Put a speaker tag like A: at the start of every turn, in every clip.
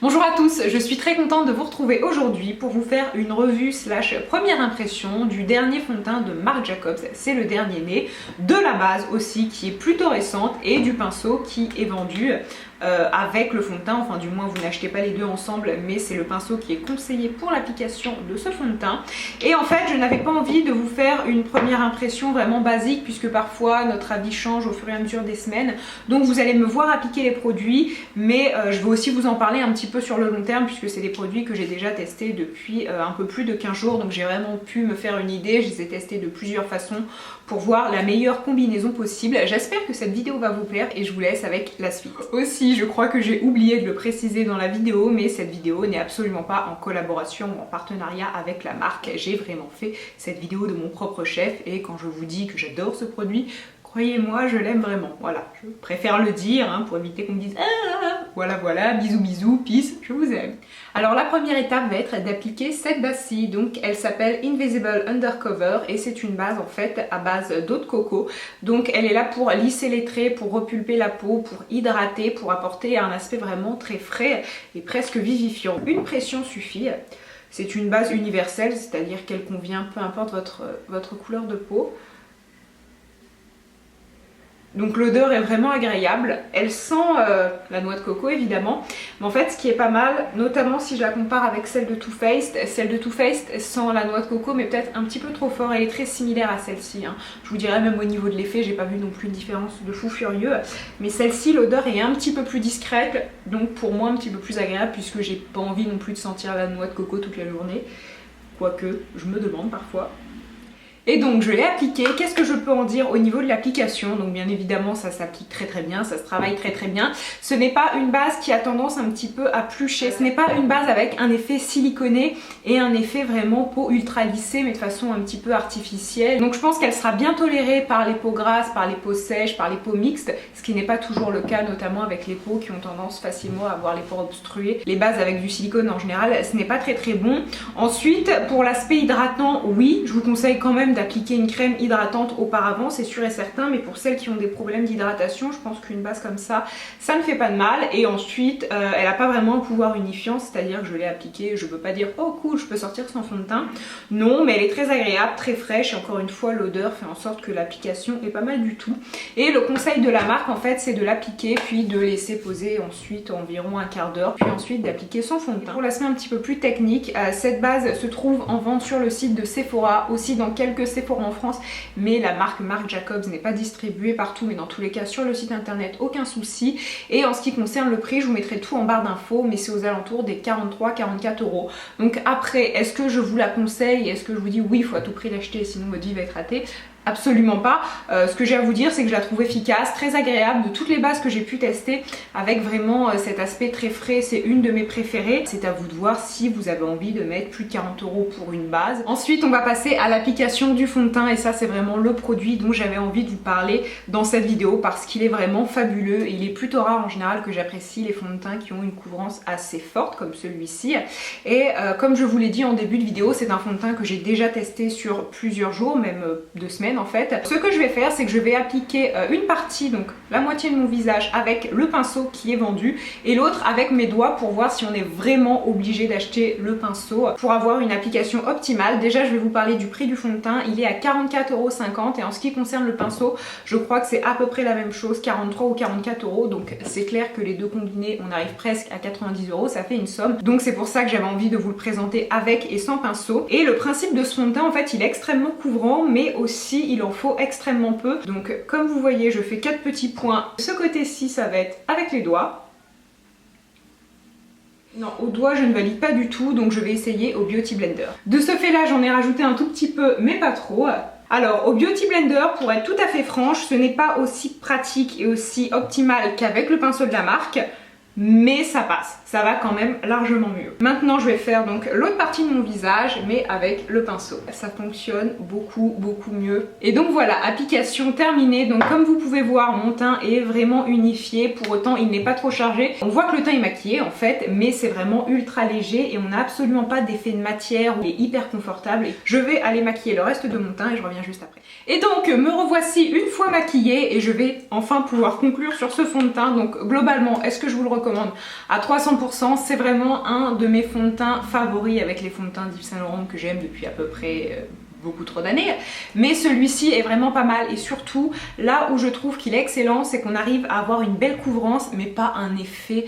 A: Bonjour à tous, je suis très contente de vous retrouver aujourd'hui pour vous faire une revue slash première impression du dernier fond de teint de Marc Jacobs. C'est le dernier né, de la base aussi qui est plutôt récente et du pinceau qui est vendu avec le fond de teint, enfin du moins vous n'achetez pas les deux ensemble, mais c'est le pinceau qui est conseillé pour l'application de ce fond de teint. Et en fait je n'avais pas envie de vous faire une première impression vraiment basique puisque parfois notre avis change au fur et à mesure des semaines, donc vous allez me voir appliquer les produits, mais je vais aussi vous en parler un petit peu sur le long terme puisque c'est des produits que j'ai déjà testés depuis un peu plus de 15 jours, donc j'ai vraiment pu me faire une idée. Je les ai testés de plusieurs façons pour voir la meilleure combinaison possible. J'espère que cette vidéo va vous plaire et je vous laisse avec la suite. Aussi, je crois que j'ai oublié de le préciser dans la vidéo, mais cette vidéo n'est absolument pas en collaboration ou en partenariat avec la marque. J'ai vraiment fait cette vidéo de mon propre chef et quand je vous dis que j'adore ce produit, croyez-moi, je l'aime vraiment. Voilà, je préfère le dire pour éviter qu'on me dise ah, voilà, bisous bisous, peace, je vous aime. Alors la première étape va être d'appliquer cette base-ci, donc elle s'appelle Invisible Undercover et c'est une base en fait à base d'eau de coco. Donc elle est là pour lisser les traits, pour repulper la peau, pour hydrater, pour apporter un aspect vraiment très frais et presque vivifiant. Une pression suffit. C'est une base universelle, c'est-à-dire qu'elle convient peu importe votre couleur de peau. Donc l'odeur est vraiment agréable, elle sent la noix de coco évidemment, mais en fait ce qui est pas mal, notamment si je la compare avec celle de Too Faced sent la noix de coco mais peut-être un petit peu trop fort, elle est très similaire à celle-ci. Je vous dirais même au niveau de l'effet, j'ai pas vu non plus une différence de fou furieux, mais celle-ci l'odeur est un petit peu plus discrète, donc pour moi un petit peu plus agréable puisque j'ai pas envie non plus de sentir la noix de coco toute la journée, quoique je me demande parfois. Et donc je l'ai appliqué. Qu'est-ce que je peux en dire au niveau de l'application? Donc bien évidemment ça s'applique très bien, ça se travaille très bien. Ce n'est pas une base qui a tendance un petit peu à plucher, ce n'est pas une base avec un effet siliconé et un effet vraiment peau ultra lissée mais de façon un petit peu artificielle. Donc je pense qu'elle sera bien tolérée par les peaux grasses, par les peaux sèches, par les peaux mixtes, ce qui n'est pas toujours le cas notamment avec les peaux qui ont tendance facilement à avoir les pores obstrués. Les bases avec du silicone en général ce n'est pas très bon. Ensuite pour l'aspect hydratant, oui je vous conseille quand même d'appliquer une crème hydratante auparavant, c'est sûr et certain, mais pour celles qui ont des problèmes d'hydratation, je pense qu'une base comme ça ne fait pas de mal. Et ensuite elle n'a pas vraiment un pouvoir unifiant, c'est-à-dire que je l'ai appliquée, je veux pas dire oh cool je peux sortir sans fond de teint, non, mais elle est très agréable, très fraîche et encore une fois l'odeur fait en sorte que l'application est pas mal du tout. Et le conseil de la marque en fait c'est de l'appliquer puis de laisser poser ensuite environ un quart d'heure, puis ensuite d'appliquer son fond de teint. Pour l'aspect un petit peu plus technique, cette base se trouve en vente sur le site de Sephora, aussi dans quelques Sephora en France, mais la marque Marc Jacobs n'est pas distribuée partout, mais dans tous les cas sur le site internet aucun souci. Et en ce qui concerne le prix, je vous mettrai tout en barre d'infos, mais c'est aux alentours des 43-44 €. Donc après, est-ce que je vous la conseille? Est-ce que je vous dis oui il faut à tout prix l'acheter sinon votre vie va être ratée? Absolument pas. Ce que j'ai à vous dire c'est que je la trouve efficace, très agréable, de toutes les bases que j'ai pu tester, avec vraiment cet aspect très frais, c'est une de mes préférées. C'est à vous de voir si vous avez envie de mettre plus de 40 € pour une base. Ensuite on va passer à l'application du fond de teint et ça c'est vraiment le produit dont j'avais envie de vous parler dans cette vidéo parce qu'il est vraiment fabuleux et il est plutôt rare en général que j'apprécie les fonds de teint qui ont une couvrance assez forte comme celui-ci. Et comme je vous l'ai dit en début de vidéo, c'est un fond de teint que j'ai déjà testé sur plusieurs jours, même 2 semaines en fait. Ce que je vais faire c'est que je vais appliquer une partie, donc la moitié de mon visage avec le pinceau qui est vendu et l'autre avec mes doigts pour voir si on est vraiment obligé d'acheter le pinceau pour avoir une application optimale. Déjà je vais vous parler du prix du fond de teint, il est à 44,50 € et en ce qui concerne le pinceau je crois que c'est à peu près la même chose, 43 ou 44 €, donc c'est clair que les deux combinés on arrive presque à 90 €, ça fait une somme, donc c'est pour ça que j'avais envie de vous le présenter avec et sans pinceau. Et le principe de ce fond de teint en fait il est extrêmement couvrant mais aussi il en faut extrêmement peu. Donc comme vous voyez je fais 4 petits points. Ce côté-ci ça va être avec les doigts. Non, au doigt je ne valide pas du tout, donc je vais essayer au Beauty Blender. De ce fait là j'en ai rajouté un tout petit peu mais pas trop. Alors au Beauty Blender, pour être tout à fait franche, ce n'est pas aussi pratique et aussi optimal qu'avec le pinceau de la marque, mais ça passe, ça va quand même largement mieux. Maintenant je vais faire donc l'autre partie de mon visage mais avec le pinceau. Ça fonctionne beaucoup mieux. Et donc voilà, application terminée. Donc comme vous pouvez voir mon teint est vraiment unifié, pour autant il n'est pas trop chargé. On voit que le teint est maquillé en fait, mais c'est vraiment ultra léger et on n'a absolument pas d'effet de matière, il est hyper confortable. Je vais aller maquiller le reste de mon teint et je reviens juste après. Et donc me revoici une fois maquillée et je vais enfin pouvoir conclure sur ce fond de teint. Donc globalement, est-ce que je vous le recommande? recommande à 300%. C'est vraiment un de mes fonds de teint favoris avec les fonds de teint d'Yves Saint Laurent que j'aime depuis à peu près beaucoup trop d'années, mais celui-ci est vraiment pas mal. Et surtout là où je trouve qu'il est excellent, c'est qu'on arrive à avoir une belle couvrance mais pas un effet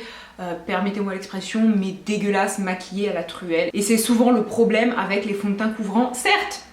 A: permettez-moi l'expression, mais dégueulasse, maquillé à la truelle. Et c'est souvent le problème avec les fonds de teint couvrants. Certes,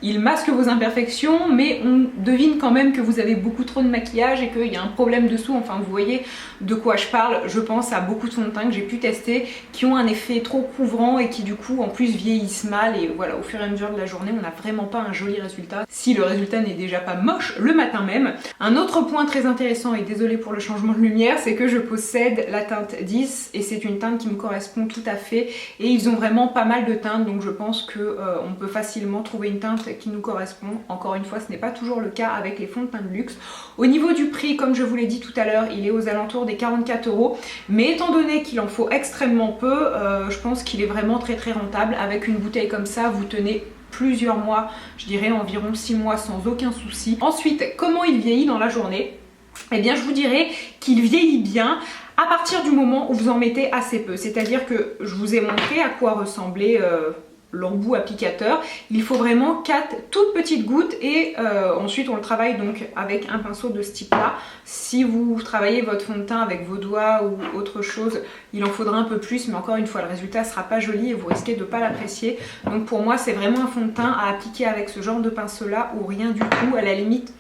A: ils masquent vos imperfections, mais on devine quand même que vous avez beaucoup trop de maquillage et qu'il y a un problème dessous. Enfin, vous voyez de quoi je parle. Je pense à beaucoup de fonds de teint que j'ai pu tester qui ont un effet trop couvrant et qui du coup en plus vieillissent mal. Et voilà, au fur et à mesure de la journée, on n'a vraiment pas un joli résultat, si le résultat n'est déjà pas moche le matin même. Un autre point très intéressant, et désolé pour le changement de lumière, c'est que je possède la teinte 10 et c'est une teinte qui me correspond tout à fait. Et ils ont vraiment pas mal de teintes, donc je pense que on peut facilement trouver une teinte qui nous correspond. Encore une fois, ce n'est pas toujours le cas avec les fonds de teint de luxe. Au niveau du prix, comme je vous l'ai dit tout à l'heure, il est aux alentours des 44 €. Mais étant donné qu'il en faut extrêmement peu, je pense qu'il est vraiment très rentable. Avec une bouteille comme ça, vous tenez plusieurs mois, je dirais environ 6 mois sans aucun souci. Ensuite, comment il vieillit dans la journée? Eh bien, je vous dirais qu'il vieillit bien à partir du moment où vous en mettez assez peu. C'est-à-dire que je vous ai montré à quoi ressemblait l'embout applicateur. Il faut vraiment 4 toutes petites gouttes et ensuite on le travaille donc avec un pinceau de ce type là. Si vous travaillez votre fond de teint avec vos doigts ou autre chose, il en faudra un peu plus, mais encore une fois le résultat sera pas joli et vous risquez de pas l'apprécier. Donc pour moi c'est vraiment un fond de teint à appliquer avec ce genre de pinceau là ou rien du tout, à la limite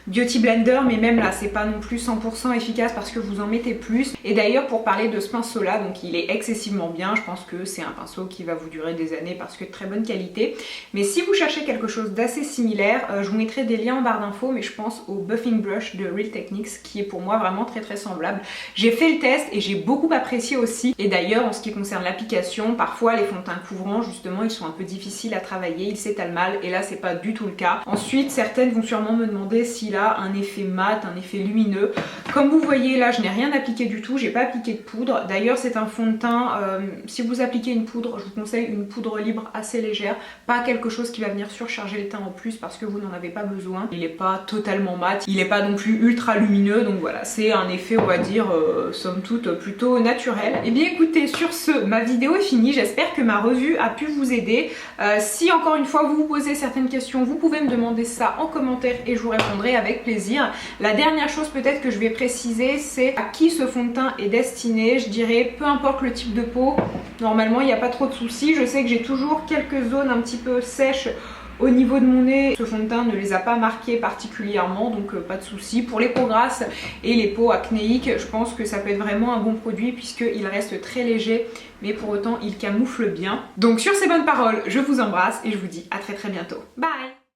A: Beauty Blender, mais même là c'est pas non plus 100% efficace parce que vous en mettez plus. Et d'ailleurs pour parler de ce pinceau là, donc il est excessivement bien, je pense que c'est un pinceau qui va vous durer des années parce que de très bonne qualité. Mais si vous cherchez quelque chose d'assez similaire, je vous mettrai des liens en barre d'infos, mais je pense au Buffing Brush de Real Techniques qui est pour moi vraiment très semblable. J'ai fait le test et j'ai beaucoup apprécié aussi. Et d'ailleurs en ce qui concerne l'application, parfois les fonds de teint couvrants justement ils sont un peu difficiles à travailler, ils s'étalent mal et là c'est pas du tout le cas. Ensuite certaines vont sûrement me demander s'il a un effet mat, un effet lumineux. Comme vous voyez là je n'ai rien appliqué du tout, j'ai pas appliqué de poudre. D'ailleurs c'est un fond de teint, si vous appliquez une poudre, je vous conseille une poudre libre assez légère, pas quelque chose qui va venir surcharger le teint en plus parce que vous n'en avez pas besoin. Il n'est pas totalement mat, il n'est pas non plus ultra lumineux, donc voilà, c'est un effet on va dire somme toute plutôt naturel. Et bien écoutez, sur ce, ma vidéo est finie, j'espère que ma revue a pu vous aider. Si encore une fois vous vous posez certaines questions, vous pouvez me demander ça en commentaire et je vous répondrai avec plaisir. La dernière chose peut-être que je vais préciser, c'est à qui ce fond de teint est destiné. Je dirais peu importe le type de peau, normalement il n'y a pas trop de soucis. Je sais que j'ai toujours quelques zones un petit peu sèches au niveau de mon nez, ce fond de teint ne les a pas marquées particulièrement, donc pas de souci. Pour les peaux grasses et les peaux acnéiques, je pense que ça peut être vraiment un bon produit puisqu'il reste très léger, mais pour autant il camoufle bien. Donc sur ces bonnes paroles, je vous embrasse et je vous dis à très bientôt. Bye!